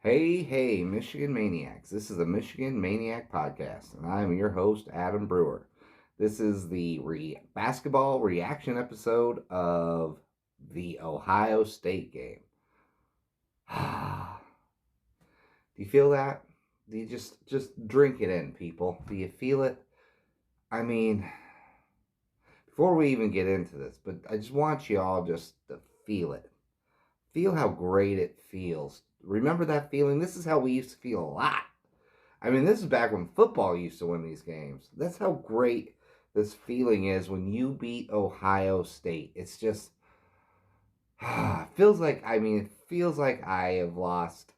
Hey, hey, Michigan Maniacs. This is the Michigan Maniac Podcast, and I'm your host, Adam Brewer. This is the basketball reaction episode of the Ohio State game. Do you feel that? Do you just drink it in, people? Do you feel it? I mean, before we even get into this, but I just want you all just to feel it. Feel how great it feels. Remember that feeling? This is how we used to feel a lot. I mean, this is back when football used to win these games. That's how great this feeling is when you beat Ohio State. It's just it feels like I have lost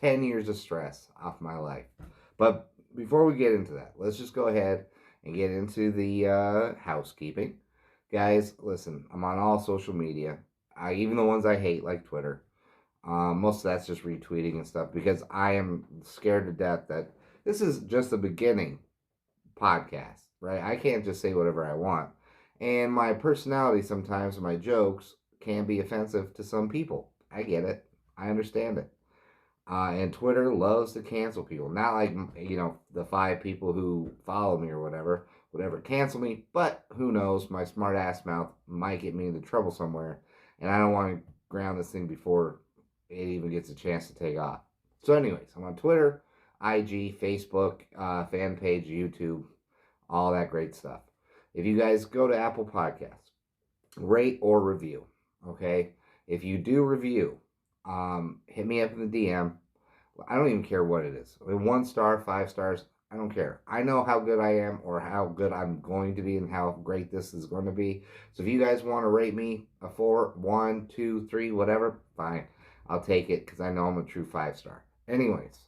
10 years of stress off my life. But before we get into that, let's just go ahead and get into the housekeeping. Guys, listen, I'm on all social media. Even the ones I hate, like Twitter. Most of that's just retweeting and stuff because I am scared to death that this is just the beginning podcast, right? I can't just say whatever I want. And my personality sometimes, my jokes, can be offensive to some people. I get it. I understand it. And Twitter loves to cancel people. Not like, the 5 people who follow me or whatever, cancel me. But who knows? My smart ass mouth might get me into trouble somewhere. And I don't want to ground this thing before it even gets a chance to take off. So, anyways, I'm on Twitter, IG, Facebook, fan page, YouTube, all that great stuff. If you guys go to Apple Podcasts, rate or review, okay? If you do review, hit me up in the DM. I don't even care what it is. 1 star, 5 stars, I don't care. I know how good I am or how good I'm going to be and how great this is going to be. So if you guys want to rate me a 4, 1, 2, 3, whatever, fine. I'll take it because I know I'm a true 5 star. Anyways,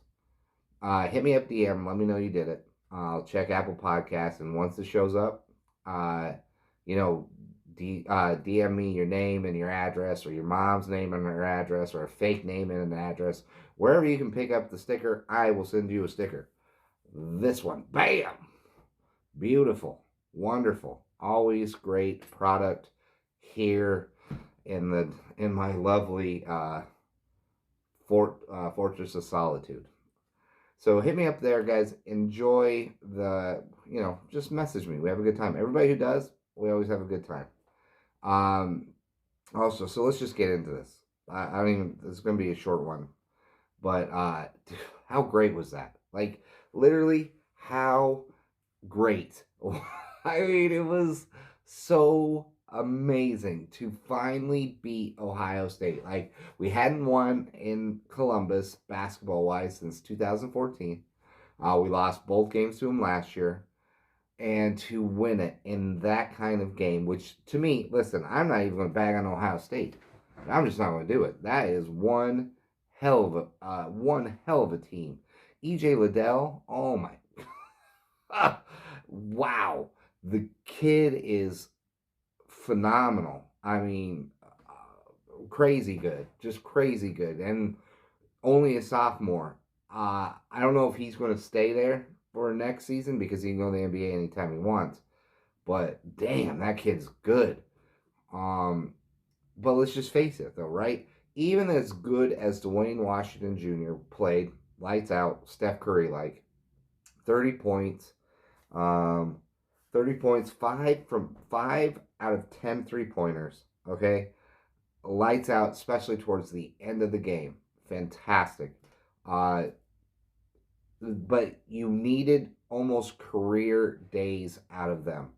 hit me up DM. Let me know you did it. I'll check Apple Podcasts, and once it shows up, uh, you know, DM me your name and your address, or your mom's name and her address, or a fake name and an address. Wherever you can pick up the sticker, I will send you a sticker. This one, bam! Beautiful, wonderful, always great product here in my lovely Fortress of Solitude. So hit me up there, guys. Enjoy just message me. We have a good time. Everybody who does, we always have a good time. Also, so let's just get into this. I don't even, this is going to be a short one. But how great was that? Like, literally, how great. I mean, it was so amazing to finally beat Ohio State. Like, we hadn't won in Columbus basketball wise since 2014. We lost both games to them last year. And to win it in that kind of game, which to me, listen, I'm not even going to bag on Ohio State. I'm just not going to do it. That is one hell of a team. EJ Liddell, oh my, wow, the kid is phenomenal. I mean, crazy good, just crazy good, and only a sophomore. I don't know if he's going to stay there for next season because he can go to the NBA anytime he wants. But damn, that kid's good. Um, but let's just face it, though, right? Even as good as Dwayne Washington Jr. played, lights out, Steph Curry like 30 points, um, 30 points, 5 out of 10 3-pointers. Okay, lights out, especially towards the end of the game. Fantastic. Uh, but you needed almost career days out of them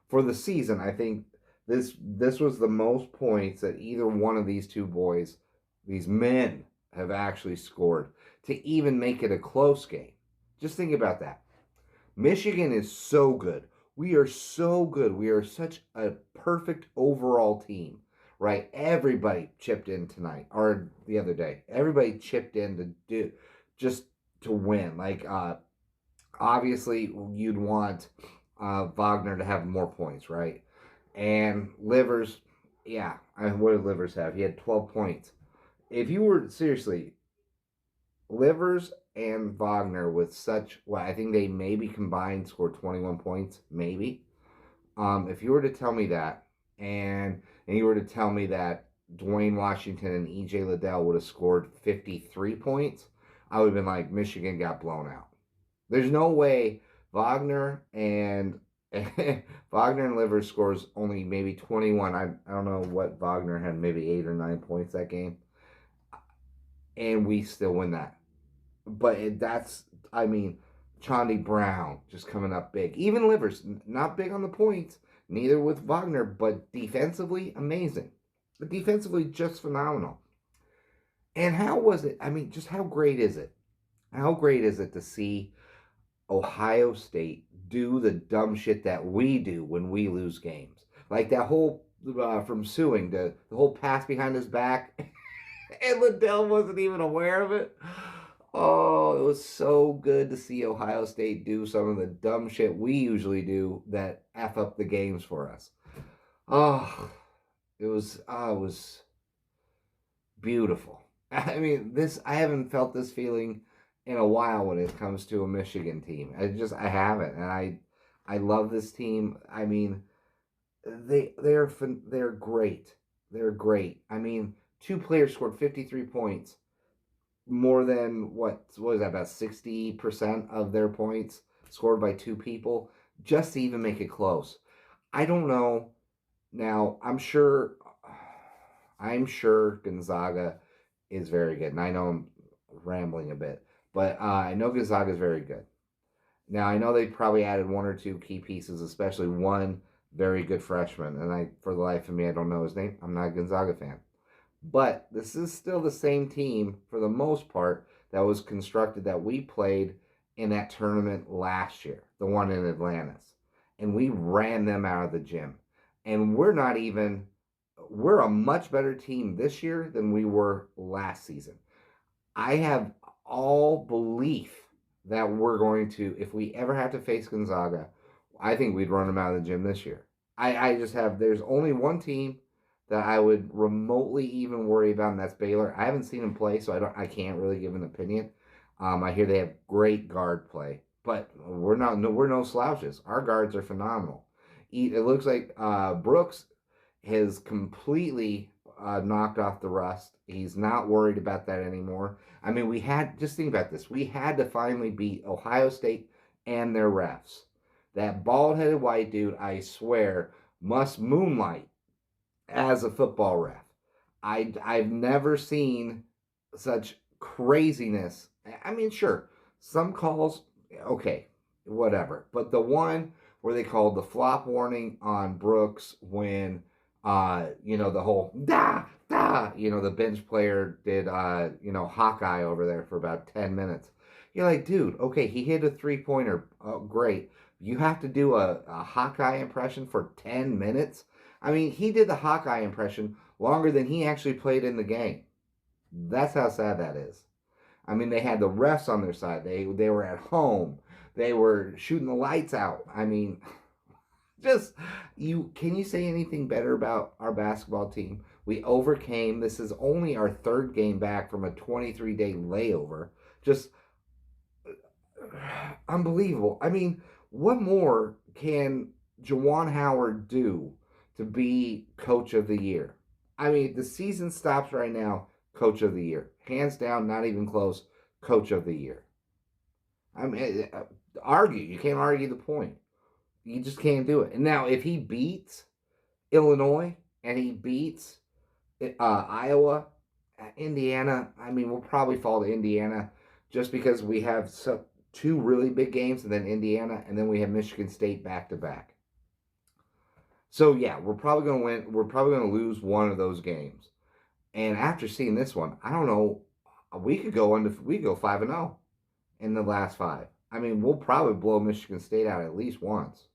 for the season. I think this was the most points that either one of these two boys, these men, have actually scored to even make it a close game. Just think about that. Michigan is so good. We are so good. We are such a perfect overall team, right? Everybody chipped in tonight or the other day. Everybody chipped in to do just to win. Like obviously you'd want Wagner to have more points, right? And Livers, yeah, what did Livers have? He had 12 points. If you were seriously, Livers and Wagner with I think they maybe combined scored 21 points, maybe. If you were to tell me that, and you were to tell me that Dwayne Washington and EJ Liddell would have scored 53 points, I would have been like, Michigan got blown out. There's no way Wagner and Wagner and Livers scores only maybe 21. I don't know what Wagner had, maybe 8 or 9 points that game, and we still win that. But that's, I mean, Chandy Brown just coming up big. Even Livers, not big on the points, neither with Wagner, but defensively, amazing. But defensively, just phenomenal. And how was it? I mean, just how great is it? How great is it to see Ohio State do the dumb shit that we do when we lose games? Like that whole from suing the whole pass behind his back, and Liddell wasn't even aware of it. Oh, it was so good to see Ohio State do some of the dumb shit we usually do that f up the games for us. Oh, it was beautiful. I mean, this I haven't felt this feeling in a while when it comes to a Michigan team. I haven't, and I love this team. I mean, they're great. They're great. I mean, two players scored 53 points, more than what was that, about 60% of their points scored by two people, just to even make it close. I don't know. Now, I'm sure Gonzaga is very good. And I know I'm rambling a bit, but I know Gonzaga is very good. Now, I know they probably added one or two key pieces, especially one very good freshman. And for the life of me, I don't know his name. I'm not a Gonzaga fan. But this is still the same team, for the most part, that was constructed that we played in that tournament last year, the one in Atlantis. And we ran them out of the gym. And we're a much better team this year than we were last season. I have all belief that we're going to, if we ever have to face Gonzaga, I think we'd run them out of the gym this year. I just have, there's only one team that I would remotely even worry about, and that's Baylor. I haven't seen them play, so I can't really give an opinion. I hear they have great guard play, but we're no slouches. Our guards are phenomenal. It looks like Brooks has completely knocked off the rust. He's not worried about that anymore. I mean, just think about this. We had to finally beat Ohio State and their refs. That bald-headed white dude, I swear, must moonlight as a football ref. I've never seen such craziness. I mean, sure, some calls, okay, whatever. But the one where they called the flop warning on Brooks when, the whole the bench player did, Hawkeye over there for about 10 minutes. You're like, dude, okay, he hit a 3-pointer. Oh, great. You have to do a Hawkeye impression for 10 minutes? I mean, he did the Hawkeye impression longer than he actually played in the game. That's how sad that is. I mean, they had the refs on their side. They were at home. They were shooting the lights out. I mean, just can you say anything better about our basketball team? We overcame. This is only our third game back from a 23-day layover. Just unbelievable. I mean, what more can Juwan Howard do to be coach of the year? I mean, the season stops right now, coach of the year. Hands down, not even close, coach of the year. I mean, you can't argue the point. You just can't do it. And now, if he beats Illinois and he beats Iowa, Indiana, I mean, we'll probably fall to Indiana just because we have two really big games, and then Indiana, and then we have Michigan State back to back. So yeah, we're probably going to win. We're probably going to lose one of those games. And after seeing this one, I don't know. We could go 5-0 in the last 5. I mean, we'll probably blow Michigan State out at least once.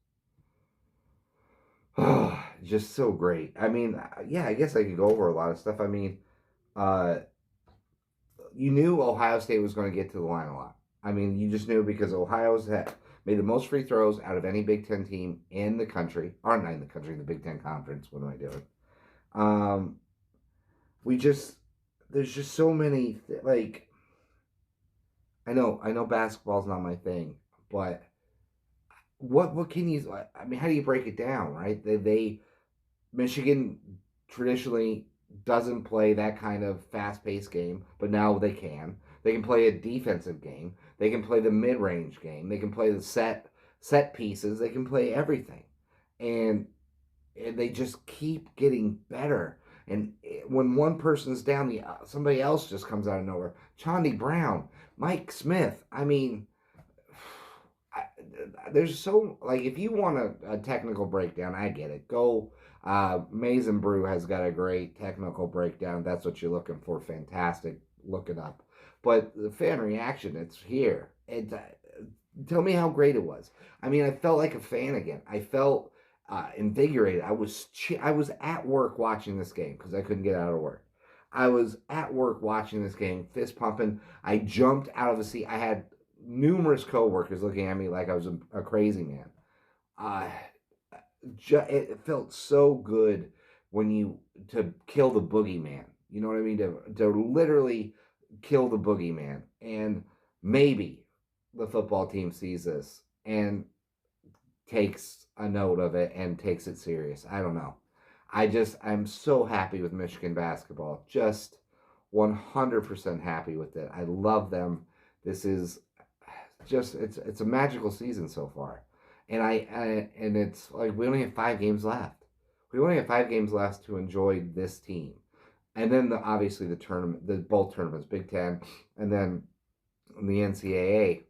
Oh, just so great. I mean, yeah, I guess I could go over a lot of stuff. I mean, you knew Ohio State was going to get to the line a lot. I mean, you just knew because Ohio's made the most free throws out of any Big Ten team in the country. Or not in the country, in the Big Ten Conference. What am I doing? There's just so many, I know basketball's not my thing, but what can you, I mean, how do you break it down, right? Michigan traditionally doesn't play that kind of fast-paced game, but now they can. They can play a defensive game. They can play the mid-range game. They can play the set pieces. They can play everything. And they just keep getting better. And when one person's down, somebody else just comes out of nowhere. Chandi Brown, Mike Smith. I mean, I, there's so like if you want a technical breakdown, I get it. Go. Maize and Brew has got a great technical breakdown. That's what you're looking for. Fantastic. Look it up. But the fan reaction, it's here. Tell me how great it was. I mean, I felt like a fan again. I felt invigorated. I was at work watching this game because I couldn't get out of work. I was at work watching this game, fist pumping. I jumped out of the seat. I had numerous coworkers looking at me like I was a crazy man. Uh, it felt so good when to kill the boogeyman. You know what I mean? To literally kill the boogeyman. And maybe the football team sees this and takes a note of it and takes it serious. I don't know. I'm so happy with Michigan basketball. Just 100% happy with it. I love them. This is just it's a magical season so far. And it's like we only have 5 games left. We only have 5 games left to enjoy this team. And then obviously the tournament, both tournaments, Big Ten, and then the NCAA.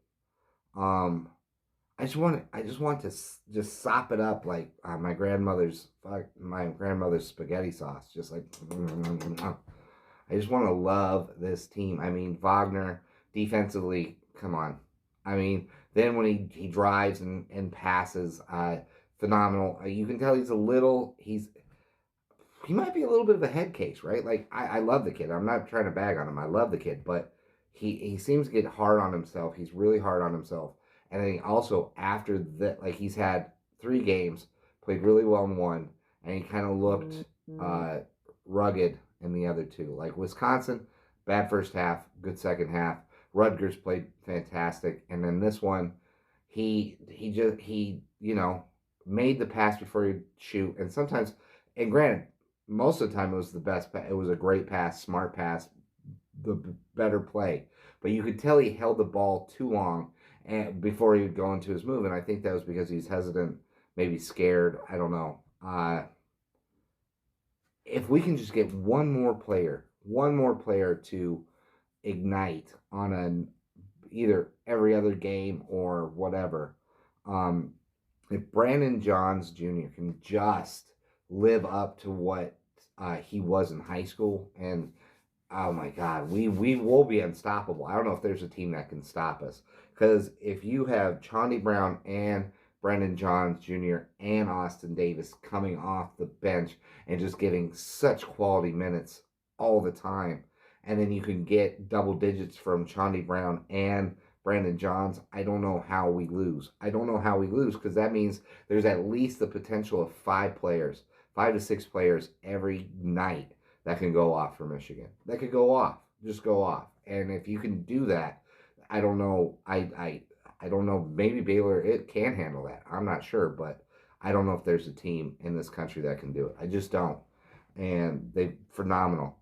I just want to just sop it up like my grandmother's spaghetti sauce. Just like I just want to love this team. I mean, Wagner defensively, come on. I mean, then when he drives and passes, phenomenal. You can tell he might be a little bit of a head case, right? Like I love the kid. I'm not trying to bag on him. I love the kid, but he seems to get hard on himself. He's really hard on himself. And then also after that, like he's had 3 games, played really well in one, and he kind of looked rugged in the other 2. Like Wisconsin, bad first half, good second half. Rutgers played fantastic, and then this one, he made the pass before he'd shoot, and sometimes, and granted, most of the time it was the best. It was a great pass, smart pass, the better play, but you could tell he held the ball too long and before he would go into his move, and I think that was because he's hesitant, maybe scared. I don't know. If we can just get one more player to ignite on either every other game or whatever, if Brandon Johns Jr. can just live up to what he was in high school, and oh my God, we will be unstoppable. I don't know if there's a team that can stop us. Because if you have Chandi Brown and Brandon Johns Jr. and Austin Davis coming off the bench and just getting such quality minutes all the time, and then you can get double digits from Chandi Brown and Brandon Johns, I don't know how we lose. I don't know how we lose because that means there's at least the potential of 5 to 6 players every night that can go off for Michigan. That could go off, just go off. And if you can do that, I don't know. I don't know. Maybe Baylor it can handle that. I'm not sure, but I don't know if there's a team in this country that can do it. I just don't. And they phenomenal.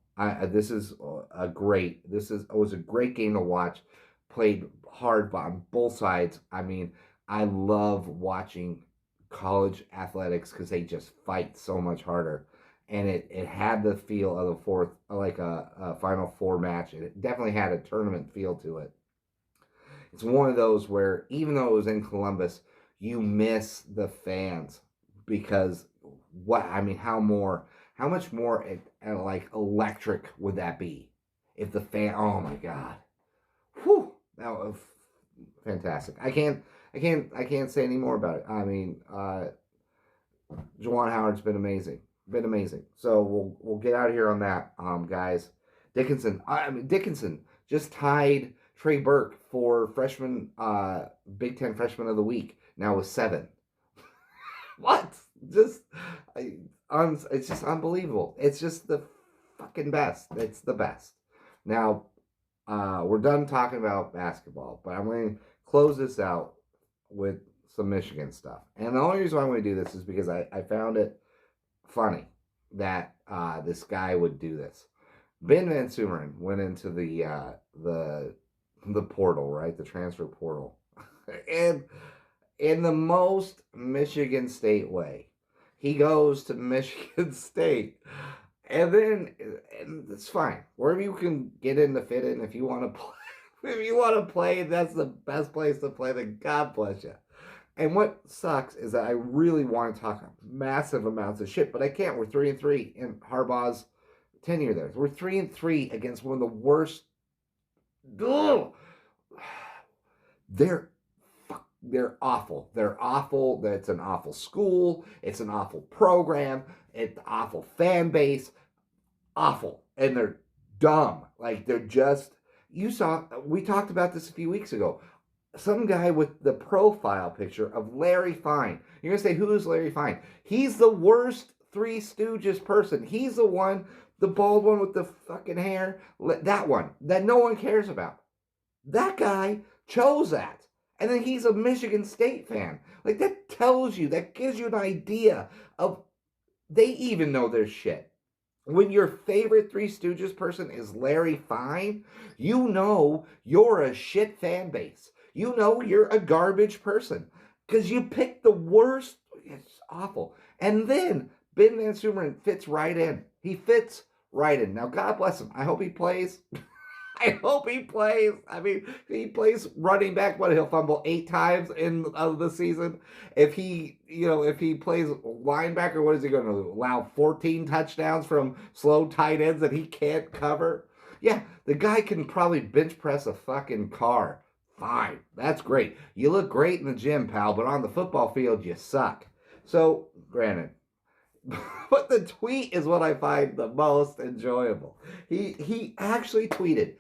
This is a great. It was a great game to watch. Played hard on both sides. I mean, I love watching college athletics because they just fight so much harder. And it had the feel of the fourth, like a Final Four match. It definitely had a tournament feel to it. It's one of those where even though it was in Columbus, you miss the fans because how much more like electric would that be if the fan? Oh my God, whew, that was fantastic. I can't say any more about it. I mean, Juwan Howard's been amazing. So we'll get out of here on that, guys. Dickinson just tied Trey Burke for Big Ten Freshman of the Week. Now with 7. What? It's just unbelievable. It's just the fucking best. It's the best. Now, we're done talking about basketball, but I'm going to close this out with some Michigan stuff. And the only reason why I'm going to do this is because I found it funny that this guy would do this. Ben Van Sumeren went into the portal, right? The transfer portal. And in the most Michigan State way. He goes to Michigan State. And it's fine. Wherever you can get in to fit in, if you want to play, if you want to play, that's the best place to play. Then God bless you. And what sucks is that I really want to talk massive amounts of shit, but I can't. We're 3-3 in Harbaugh's tenure there. We're 3-3 against one of the worst. Ugh, they're they're awful. They're awful. It's an awful school. It's an awful program. It's an awful fan base. Awful. And they're dumb. Like they're just. You saw. We talked about this a few weeks ago. Some guy with the profile picture of Larry Fine. You're gonna say, who is Larry Fine? He's the worst Three Stooges person. He's the one, the bald one with the fucking hair. That one that no one cares about. That guy chose that. And then he's a Michigan State fan. Like, that tells you, that gives you an idea of, they even know their shit. When your favorite Three Stooges person is Larry Fine, you know you're a shit fan base. You know you're a garbage person. Because you picked the worst. It's awful. And then Ben Van Sumeren fits right in. He fits right in. Now, God bless him. I hope he plays. I hope he plays. I mean, he plays running back. What, he'll fumble 8 times in the season. If he plays linebacker, what is he going to allow 14 touchdowns from slow tight ends that he can't cover? Yeah, the guy can probably bench press a fucking car. Fine, that's great. You look great in the gym, pal, but on the football field, you suck. So, granted. But the tweet is what I find the most enjoyable. He actually tweeted,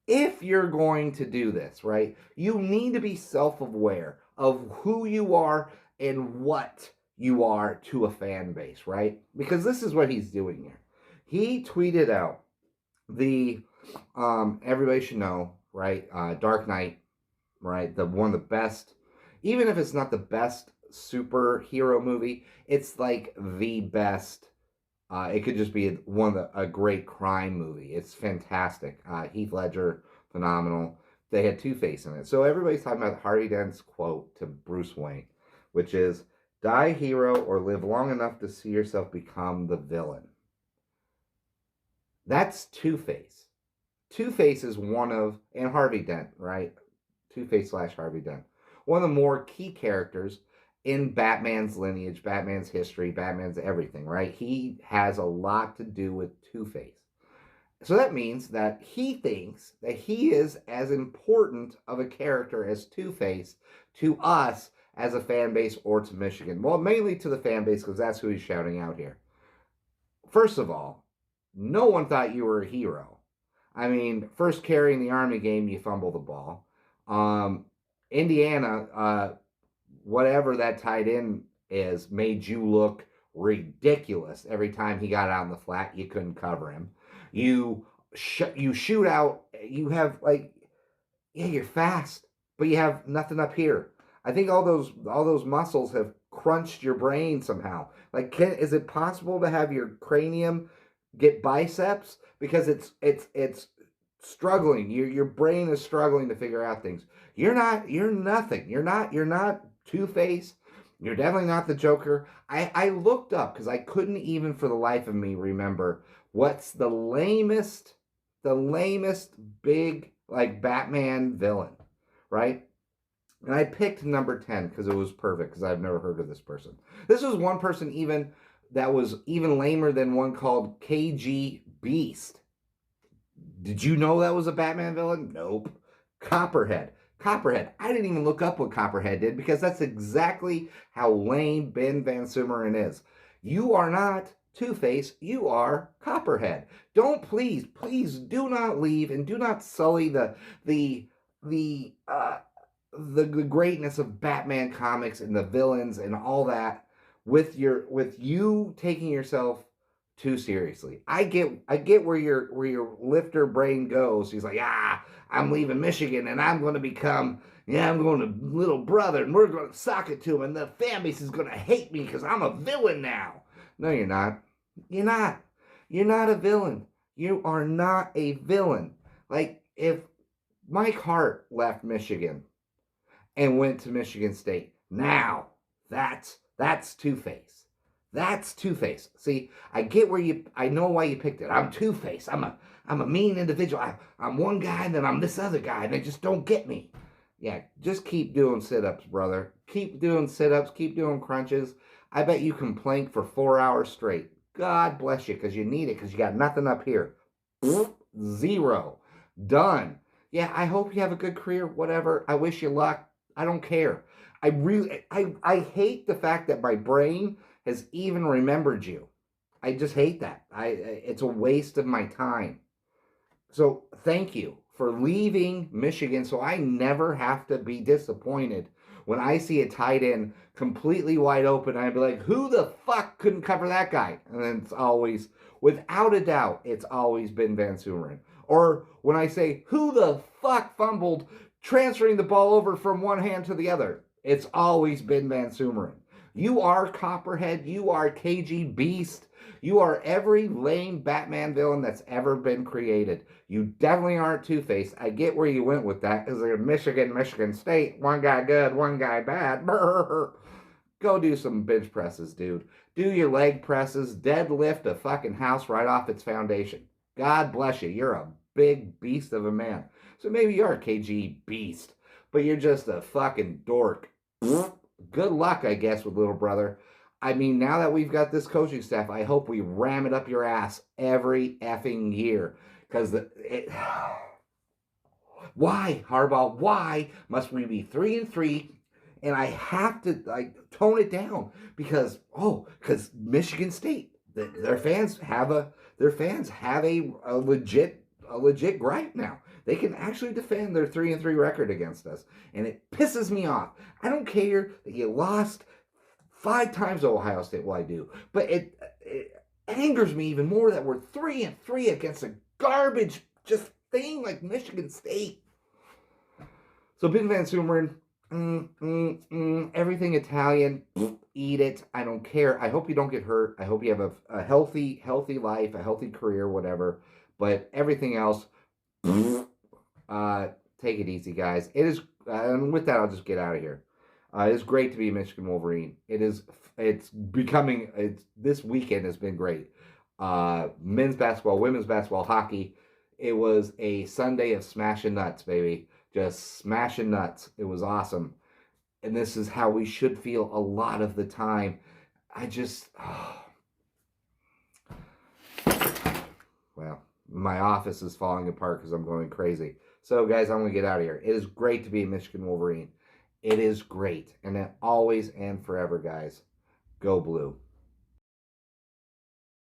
if you're going to do this, right, you need to be self-aware of who you are and what you are to a fan base, right? Because this is what he's doing here. He tweeted out the everybody should know, right? Dark Knight, right? One of the best, even if it's not the best superhero movie, it's like the best. It could just be a great crime movie. It's fantastic. Heath Ledger, phenomenal. They had Two-Face in it. So everybody's talking about Harvey Dent's quote to Bruce Wayne, which is, die hero or live long enough to see yourself become the villain. That's Two-Face. Two-Face is and Harvey Dent, right? Two-Face / Harvey Dent. One of the more key characters in Batman's lineage, Batman's history, Batman's everything, right? He has a lot to do with Two-Face. So that means that he thinks that he is as important of a character as Two-Face to us as a fan base or to Michigan. Well, mainly to the fan base, because that's who he's shouting out here. First of all, no one thought you were a hero. I mean, first carry in the Army game, you fumble the ball. Indiana, whatever that tight end is, made you look ridiculous every time he got out in the flat. You couldn't cover him. You shoot out. You have you're fast, but you have nothing up here. I think all those muscles have crunched your brain somehow. Is it possible to have your cranium get biceps? Because it's struggling. Your brain is struggling to figure out things. You're nothing. You're not Two-Face. You're definitely not the Joker. I looked up because I couldn't even for the life of me remember what's the lamest big Batman villain, right? And I picked number 10 because it was perfect because I've never heard of this person. This was one person even that was even lamer than one called KG Beast. Did you know that was a Batman villain? Nope. Copperhead. I didn't even look up what Copperhead did because that's exactly how lame Ben Van Sumeren is. You are not Two-Face. You are Copperhead. Please do not leave and do not sully the greatness of Batman comics and the villains and all that with you taking yourself too seriously. I get where your lifter brain goes. He's like, I'm leaving Michigan and I'm going to Little Brother and we're going to sock it to him and the fan base is going to hate me because I'm a villain now. No, you're not. You're not a villain. You are not a villain. Like, if Mike Hart left Michigan and went to Michigan State, now that's Two-Face. That's Two-Face. See, I know why you picked it. I'm Two-Face. I'm a mean individual. I'm one guy and then I'm this other guy and they just don't get me. Yeah, just keep doing sit-ups, brother. Keep doing sit-ups, keep doing crunches. I bet you can plank for 4 hours straight. God bless you, because you need it, because you got nothing up here. Zero. Done. Yeah, I hope you have a good career, whatever. I wish you luck. I don't care. I hate the fact that my brain has even remembered you. I just hate that. It's a waste of my time. So thank you for leaving Michigan so I never have to be disappointed when I see a tight end completely wide open. I'd be like, who the fuck couldn't cover that guy? And then it's always, without a doubt, it's always been Van Sumeren. Or when I say, who the fuck fumbled transferring the ball over from one hand to the other? It's always been Van Sumeren. You are Copperhead. You are KG Beast. You are every lame Batman villain that's ever been created. You definitely aren't Two-Face. I get where you went with that, because they're Michigan State. One guy good, one guy bad. Brr. Go do some bench presses, dude. Do your leg presses. Deadlift a fucking house right off its foundation. God bless you. You're a big beast of a man. So maybe you're a KG Beast, but you're just a fucking dork. Good luck, I guess, with little brother. I mean, now that we've got this coaching staff, I hope we ram it up your ass every effing year. Because why, Harbaugh? Why must we be 3-3? And I have to tone it down because Michigan State, their fans have a legit gripe now. They can actually defend their 3-3 record against us, and it pisses me off. I don't care that you lost 5 times to Ohio State. Well, I do, but it angers me even more that we're 3-3 against a garbage just thing like Michigan State. So Ben Van Sumeren, everything Italian, eat it. I don't care. I hope you don't get hurt. I hope you have a healthy life, a healthy career, whatever. But everything else, take it easy, guys. It is, and with that, I'll just get out of here. It is great to be a Michigan Wolverine. This weekend has been great. Men's basketball, women's basketball, hockey. It was a Sunday of smashing nuts, baby. Just smashing nuts. It was awesome. And this is how we should feel a lot of the time. Well, my office is falling apart because I'm going crazy. So, guys, I'm going to get out of here. It is great to be a Michigan Wolverine. It is great. And then always and forever, guys, go blue.